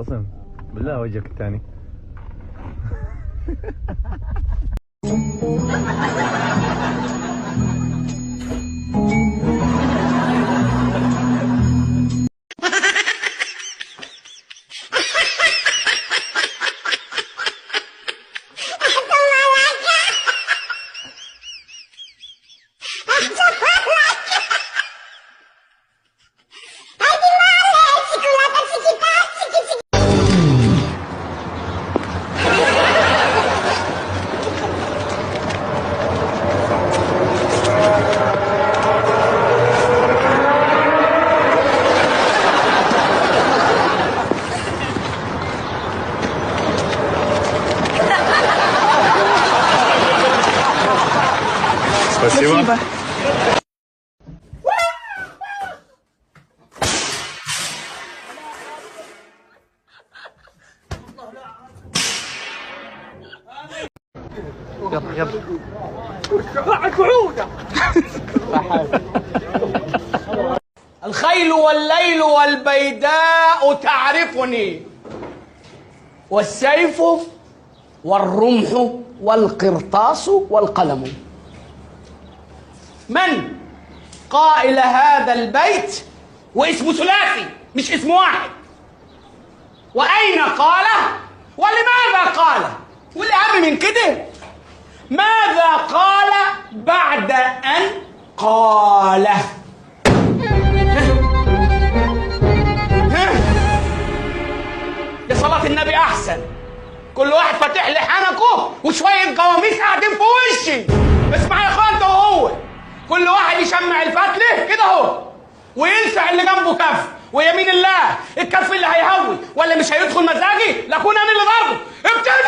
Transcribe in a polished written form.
خصم بالله وجهك الثاني. Спасибо. يلا يلا. الخيل والليل والبيداء تعرفني، والسيف والرمح والقرطاس والقلم. من قائل هذا البيت؟ واسمه ثلاثي مش اسم واحد. وأين قاله؟ ولماذا قاله؟ والأهم من كده ماذا قال بعد أن قاله؟ يا صلاة النبي أحسن. كل واحد فاتح لي حنكه وشوية قواميس قاعدين في وشي. اسمع يا اخوان انت وهو، كل واحد يشمع الفتلة كده اهو ويلسع اللي جنبه كف، ويمين الله الكف اللي هيهوي ولا مش هيدخل مزاجي لاكون انا اللي ضربه. ابتدي.